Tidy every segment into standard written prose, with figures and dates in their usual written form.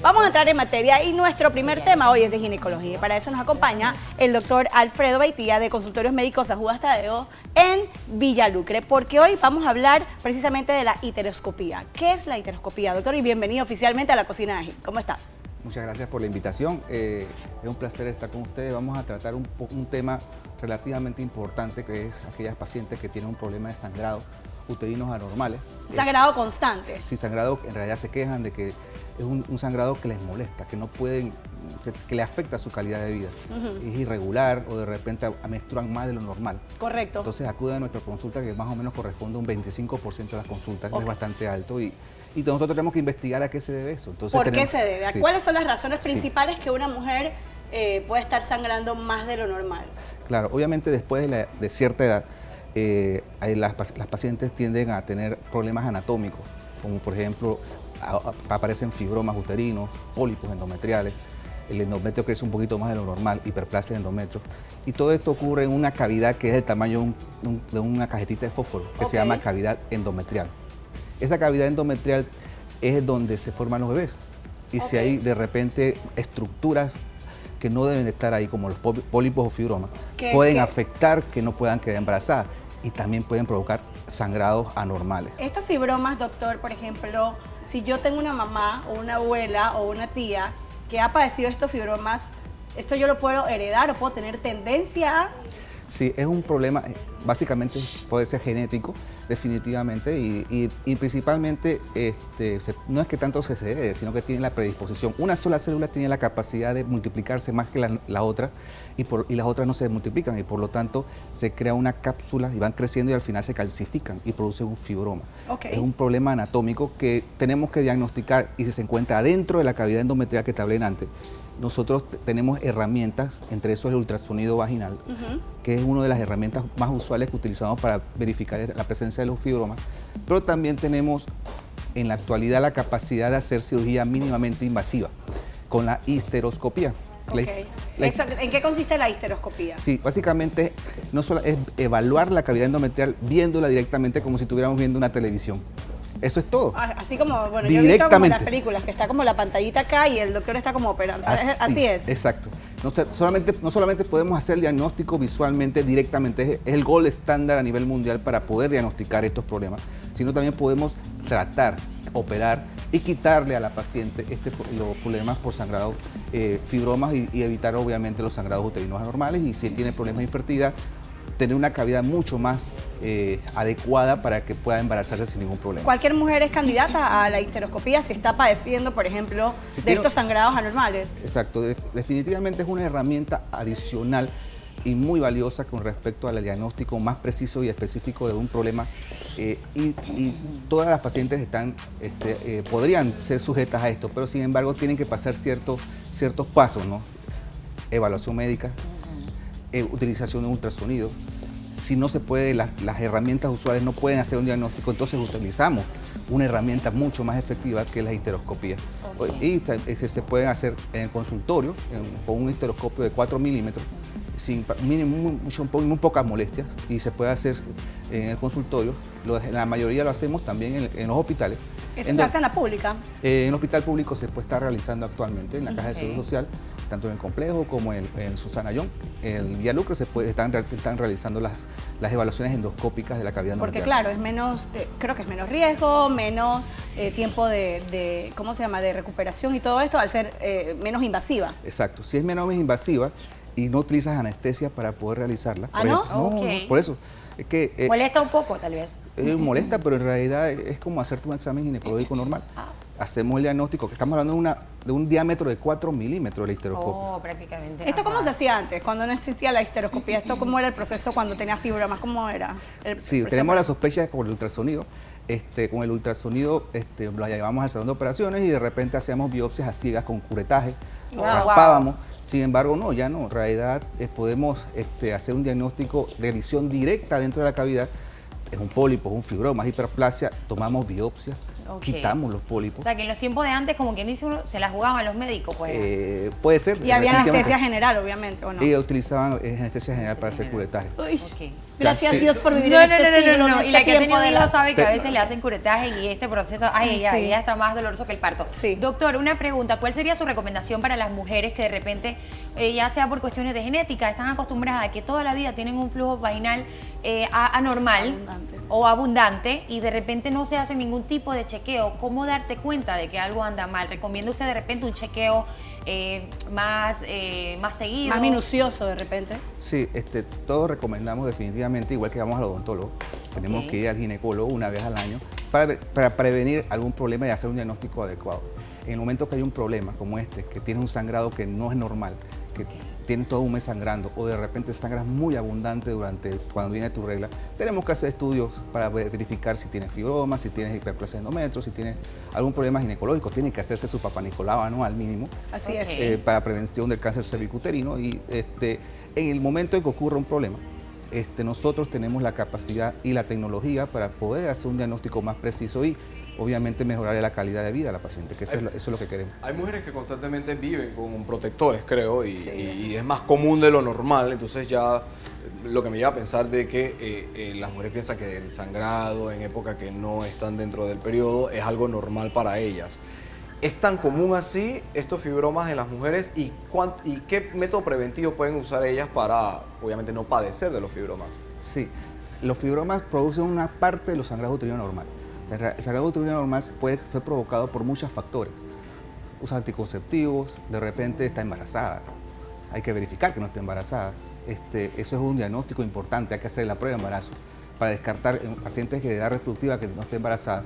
Vamos a entrar en materia y nuestro primer tema hoy es de ginecología. Y para eso nos acompaña el doctor Alfredo Baitía de Consultorios Médicos San Judas Tadeo en Villalucre, porque hoy vamos a hablar precisamente de la histeroscopía. ¿Qué es la histeroscopía, doctor? Y bienvenido oficialmente a la Cocina Ágil. ¿Cómo está? Muchas gracias por la invitación. Es un placer estar con ustedes. Vamos a tratar un tema relativamente importante, que es aquellas pacientes que tienen un problema de sangrado uterinos anormales. Sangrado constante. Sí, sangrado, en realidad se quejan de que es un sangrado que les molesta, que no pueden, que le afecta su calidad de vida. Es irregular o de repente menstruan más de lo normal. Correcto. Entonces acuden a nuestra consulta, que más o menos corresponde a un 25% de las consultas, que es bastante alto. Y nosotros tenemos que investigar a qué se debe eso. Entonces, ¿por qué se debe? Sí. ¿Cuáles son las razones principales que una mujer puede estar sangrando más de lo normal? Claro, obviamente después de cierta edad, las pacientes tienden a tener problemas anatómicos, como por ejemplo aparecen fibromas uterinos, pólipos endometriales, el endometrio crece un poquito más de lo normal, hiperplasia de endometrio, y todo esto ocurre en una cavidad que es del tamaño de una cajetita de fósforo, que se llama cavidad endometrial. Esa cavidad endometrial es donde se forman los bebés, y si hay de repente estructuras que no deben estar ahí, como los pólipos o fibromas, pueden afectar que no puedan quedar embarazadas y también pueden provocar sangrados anormales. Estos fibromas, doctor, por ejemplo, si yo tengo una mamá o una abuela o una tía que ha padecido estos fibromas, ¿esto yo lo puedo heredar o puedo tener tendencia a...? Sí, es un problema, básicamente puede ser genético, definitivamente, y principalmente no es que tanto se herede, sino que tiene la predisposición. Una sola célula tiene la capacidad de multiplicarse más que la otra, y las otras no se multiplican, y por lo tanto se crea una cápsula y van creciendo y al final se calcifican y producen un fibroma. Es un problema anatómico que tenemos que diagnosticar, y si se encuentra dentro de la cavidad endometrial que te hablé antes, nosotros tenemos herramientas, entre eso el ultrasonido vaginal, que es una de las herramientas más usuales que utilizamos para verificar la presencia de los fibromas, pero también tenemos en la actualidad la capacidad de hacer cirugía mínimamente invasiva con la histeroscopía. ¿En qué consiste la histeroscopía? Sí, básicamente no solo es evaluar la cavidad endometrial viéndola directamente como si estuviéramos viendo una televisión. Eso es todo. Así como, bueno, yo he visto como las películas, que está como la pantallita acá y el doctor está como operando. Así es. Exacto. No solamente podemos hacer el diagnóstico visualmente, directamente, es el gold estándar a nivel mundial para poder diagnosticar estos problemas, sino también podemos tratar, operar y quitarle a la paciente los problemas por sangrado, fibromas y evitar obviamente los sangrados uterinos anormales, y si tiene problemas de infertilidad, tener una cavidad mucho más adecuada para que pueda embarazarse sin ningún problema. ¿Cualquier mujer es candidata a la histeroscopía si está padeciendo, por ejemplo, estos sangrados anormales? Exacto, definitivamente es una herramienta adicional y muy valiosa con respecto al diagnóstico más preciso y específico de un problema, y todas las pacientes podrían ser sujetas a esto, pero sin embargo tienen que pasar ciertos pasos, ¿no? Evaluación médica, utilización de ultrasonido. Si no se puede, las herramientas usuales no pueden hacer un diagnóstico, entonces utilizamos una herramienta mucho más efectiva que es la histeroscopía. Y se pueden hacer en el consultorio con un histeroscopio de 4 milímetros, muy pocas molestias, y se puede hacer en el consultorio. La mayoría lo hacemos también en los hospitales. ¿Eso se hace en la pública? En el hospital público se puede estar realizando actualmente, en la Caja de Seguro Social, tanto en el complejo como en Susana Young. En Villalucre están realizando las evaluaciones endoscópicas de la cavidad endometrial. Porque claro, es menos, creo que es menos riesgo, menos tiempo de ¿cómo se llama?, de recuperación y todo esto, al ser menos invasiva. Exacto, si es menos invasiva y no utilizas anestesia para poder realizarla. ¿No? No, por eso. Es que, molesta un poco, tal vez. Molesta, pero en realidad es como hacerte un examen ginecológico normal. Hacemos el diagnóstico, que estamos hablando de un diámetro de 4 milímetros de la histeroscopia. Oh, prácticamente. ¿Esto cómo se hacía antes, cuando no existía la histeroscopía? ¿Esto cómo era el proceso cuando tenías fibromas? ¿Cómo era? Sí, tenemos la sospecha por el ultrasonido. Con el ultrasonido lo llevamos al salón de operaciones y de repente hacíamos biopsias a ciegas con curetaje, raspábamos. Sin embargo, no, ya no. En realidad podemos hacer un diagnóstico de visión directa dentro de la cavidad. Es un pólipo, es un fibroma, es hiperplasia, tomamos biopsias Ok. quitamos los O pólipos. sea, que en los tiempos de antes, como quien dice uno, se la jugaban los médicos, pues. Puede ser. Y había efectivamente. anestesia general, obviamente, ¿o no? Ellos utilizaban anestesia general para hacer Anestesia curetaje. Uy, Ok. gracias Sí. Dios por vivir No, en no, este no, siglo, no, en no. este Y la que ha tiempo tenido de hijos la... sabe que a Pero- veces le hacen curetaje y este proceso, ay, Sí. ya está más doloroso que el parto. Sí. Doctor, una pregunta, ¿cuál sería su recomendación para las mujeres que de repente, ya sea por cuestiones de genética, están acostumbradas a que toda la vida tienen un flujo vaginal anormal Abundante. o abundante y de repente no se hace ningún tipo de chequeo? ¿Cómo darte cuenta de que algo anda mal? ¿Recomienda usted de repente un chequeo más seguido? Más minucioso de repente. Sí, todos recomendamos definitivamente, igual que vamos al odontólogo, tenemos Ok. que ir al ginecólogo una vez al año para prevenir algún problema y hacer un diagnóstico adecuado. En el momento que hay un problema como este, que tiene un sangrado que no es normal, que tiene todo un mes sangrando o de repente sangras muy abundante cuando viene tu regla, tenemos que hacer estudios para verificar si tienes fibromas, si tienes hiperplasia endometrio, si tienes algún problema ginecológico. Tiene que hacerse su Papá Nicolau anual mínimo. Así Ok. es. Para prevención del cáncer cervicuterino y en el momento en que ocurra un problema, nosotros tenemos la capacidad y la tecnología para poder hacer un diagnóstico más preciso y obviamente mejorar la calidad de vida a la paciente, que eso es lo que queremos. Hay mujeres que constantemente viven con protectores, creo, y, Sí. y es más común de lo normal, entonces ya lo que me lleva a pensar de que las mujeres piensan que el sangrado en época que no están dentro del periodo es algo normal para ellas. ¿Es tan común así estos fibromas en las mujeres y qué método preventivo pueden usar ellas para, obviamente, no padecer de los fibromas? Sí, los fibromas producen una parte de los sangrados uterinos normales. El sangrado uterino normal puede ser provocado por muchos factores. Usa anticonceptivos, de repente está embarazada. Hay que verificar que no esté embarazada. Eso es un diagnóstico importante, hay que hacer la prueba de embarazo para descartar en pacientes de edad reproductiva que no esté embarazada.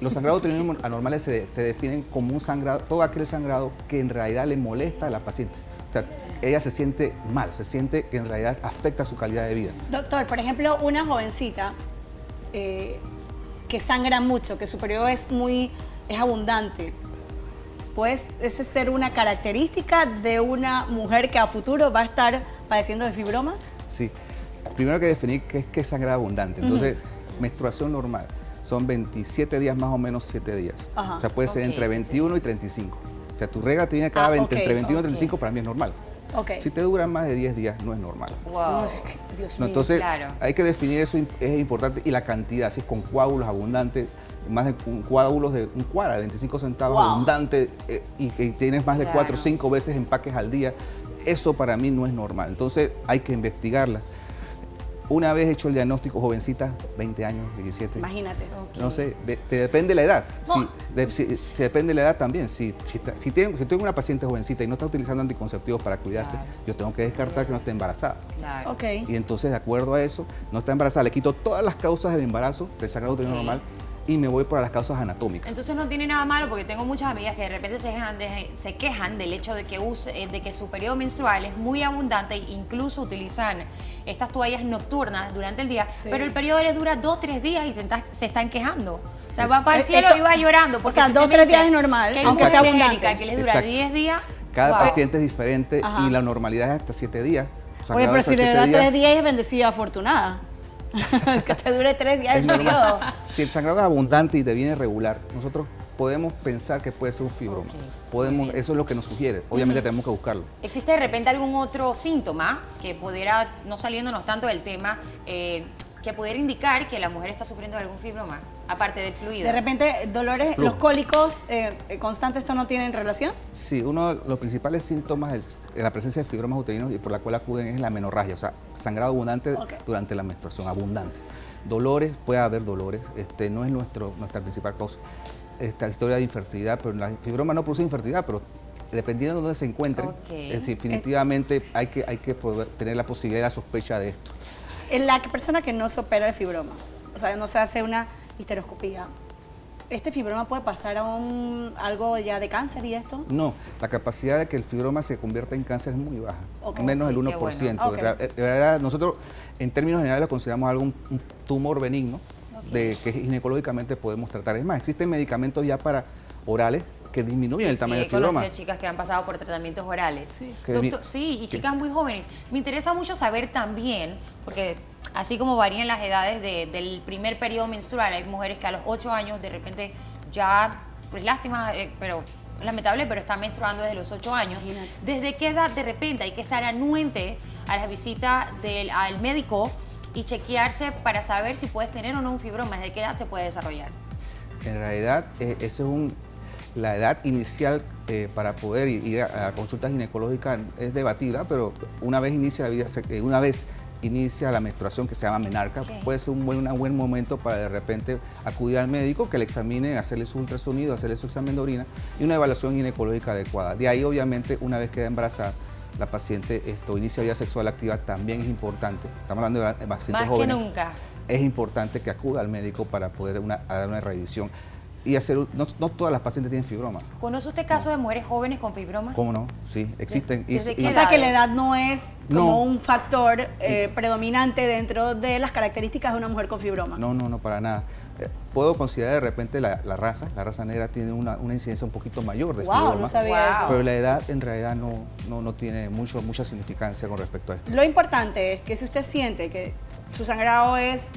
Los sangrados uterinos anormales se definen como un sangrado, todo aquel sangrado que en realidad le molesta a la paciente. O sea, ella se siente mal, se siente que en realidad afecta su calidad de vida. Doctor, por ejemplo, una jovencita que sangra mucho, que su periodo es abundante, ¿puede ese ser una característica de una mujer que a futuro va a estar padeciendo de fibromas? Sí, primero hay que definir qué es sangrado abundante. Entonces, menstruación normal son 27 días más o menos 7 días. Ajá. O sea, puede ser Ok, entre 7 21 y 35. O sea, tu regla te viene cada Ah, 20, ok, entre 21 y ok. 35 para mí es normal. Ok. Si te duran más de 10 días, no es normal. Wow. Dios No, mío. entonces, claro. hay que definir eso, es importante, y la cantidad, si es con coágulos abundantes, más de coágulos de un cuara, de 25 centavos Wow. abundante, y que tienes más de Claro. 4 o 5 veces empaques al día, eso para mí no es normal. Entonces, hay que investigarla. Una vez hecho el diagnóstico, jovencita, 20 años, 17. Imagínate. No sé, te depende de la edad. No. Si depende de la edad también. Si tengo una paciente jovencita y no está utilizando anticonceptivos para cuidarse, Claro. yo tengo que descartar que no esté embarazada. Claro. Ok. Y entonces, de acuerdo a eso, no está embarazada. Le quito todas las causas del embarazo, del sangrado uterino Ok. normal, y me voy por las causas anatómicas. Entonces no tiene nada malo porque tengo muchas amigas que de repente se quejan del hecho de que su periodo menstrual es muy abundante e incluso utilizan estas toallas nocturnas durante el día, Sí. pero el periodo les dura 2-3 días y se están quejando. O sea, Es- va para el cielo y va llorando. Porque sea, si usted 2-3 me dice días es normal, que hay aunque mujeres sea genéricas abundante. que les dura Exacto. 10 días. Cada wow. paciente es diferente Ajá. y la normalidad es hasta 7 días. Oye, Sangrado pero hasta si le 7 da días 3 días es bendecida, afortunada. Que te dure 3 días el es normal. periodo. Si el sangrado es abundante y te viene regular, nosotros podemos pensar que puede ser un fibroma. Ok, Podemos, muy bien. eso es lo que nos sugiere. Obviamente tenemos que buscarlo. ¿Existe de repente algún otro síntoma que pudiera, no saliéndonos tanto del tema, que pudiera indicar que la mujer está sufriendo de algún fibroma, aparte del fluido? De repente, dolores, Flujo. los cólicos constantes, ¿esto no tienen relación? Sí, uno de los principales síntomas de la presencia de fibromas uterinos y por la cual acuden es la menorragia, o sea, sangrado abundante Ok. durante la menstruación, abundante. Dolores, puede haber dolores, no es nuestra principal causa. Esta historia de infertilidad, pero la fibroma no produce infertilidad, pero dependiendo de dónde se encuentre, Ok. definitivamente hay que poder tener la posibilidad y la sospecha de esto. En la persona que no se opera el fibroma, o sea, no se hace una histeroscopía, ¿este fibroma puede pasar a algo ya de cáncer y esto? No, la capacidad de que el fibroma se convierta en cáncer es muy baja, Ok. menos del Ok, 1%. qué bueno. En realidad, nosotros en términos generales lo consideramos algo un tumor benigno que ginecológicamente podemos tratar. Es más, existen medicamentos ya para orales que disminuyen el tamaño Sí, del he fibroma. conocido chicas que han pasado por tratamientos orales. Que Doctor, sí, y que- chicas muy jóvenes. Me interesa mucho saber también, porque así como varían las edades del primer periodo menstrual, hay mujeres que a los 8 años de repente ya, pues lástima, pero lamentable, pero están menstruando desde los 8 años. Imagínate. ¿Desde qué edad de repente hay que estar anuente a la visita al médico y chequearse para saber si puedes tener o no un fibroma? ¿Desde qué edad se puede desarrollar? En realidad, la edad inicial para poder ir a consultas ginecológicas es debatida, pero una vez inicia la menstruación, que se llama menarca, Ok. puede ser un buen momento para de repente acudir al médico, que le examine, hacerle su ultrasonido, hacerle su examen de orina y una evaluación ginecológica adecuada. De ahí, obviamente, una vez queda embarazada, la paciente inicia vida sexual activa, también es importante. Estamos hablando de pacientes Más que jóvenes. nunca. Es importante que acuda al médico para poder dar una revisión y hacer. No todas las pacientes tienen fibroma. ¿Conoce usted casos de mujeres jóvenes con fibroma? ¿Cómo no? Sí, existen. ¿Desde qué O sea que la edades? edad no es No. como un factor predominante dentro de las características de una mujer con fibroma. No, para nada. Puedo considerar de repente la raza negra tiene una incidencia un poquito mayor de Wow, fibroma, no sabía Wow. eso. pero la edad en realidad no tiene mucha significancia con respecto a esto. Lo importante es que si usted siente que su sangrado es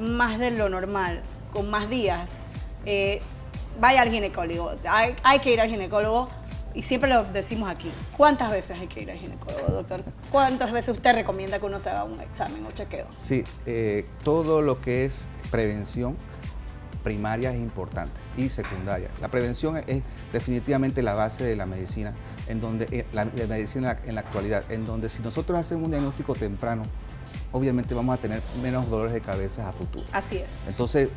más de lo normal, con más días, vaya al ginecólogo. Hay que ir al ginecólogo y siempre lo decimos aquí. ¿Cuántas veces hay que ir al ginecólogo, doctor? ¿Cuántas veces usted recomienda que uno se haga un examen o chequeo? Sí, todo lo que es prevención primaria es importante y secundaria. La prevención es definitivamente la base de la medicina, en donde la medicina en la actualidad, en donde si nosotros hacemos un diagnóstico temprano, obviamente vamos a tener menos dolores de cabeza a futuro. Así es. Entonces,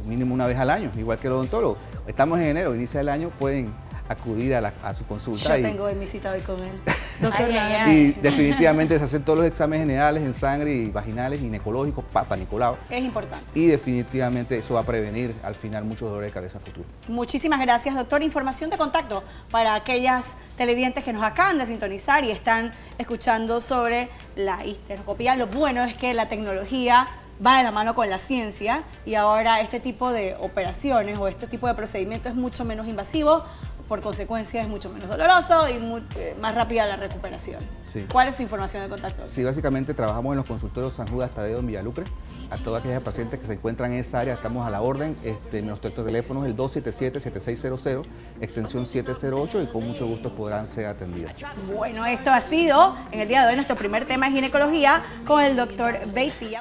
mínimo una vez al año, igual que el odontólogo. Estamos en enero, inicia el año, pueden acudir a su consulta. Yo tengo mi cita hoy con él. Doctor, Ay, ay, nada. ay. Y definitivamente se hacen todos los exámenes generales en sangre y vaginales, ginecológicos, Papa Nicolau. Es importante. Y definitivamente eso va a prevenir al final muchos dolores de cabeza a futuro. Muchísimas gracias, doctor. Información de contacto para aquellas televidentes que nos acaban de sintonizar y están escuchando sobre la histeroscopía. Lo bueno es que la tecnología va de la mano con la ciencia y ahora este tipo de operaciones o este tipo de procedimiento es mucho menos invasivo, por consecuencia es mucho menos doloroso y más rápida la recuperación. Sí. ¿Cuál es su información de contacto? Sí, básicamente trabajamos en los consultorios San Judas Tadeo en Villalucre. A todas aquellas pacientes que se encuentran en esa área estamos a la orden. Nuestro teléfono es el 277-7600, extensión 708 y con mucho gusto podrán ser atendidas. Bueno, esto ha sido en el día de hoy nuestro primer tema de ginecología con el doctor Beitia.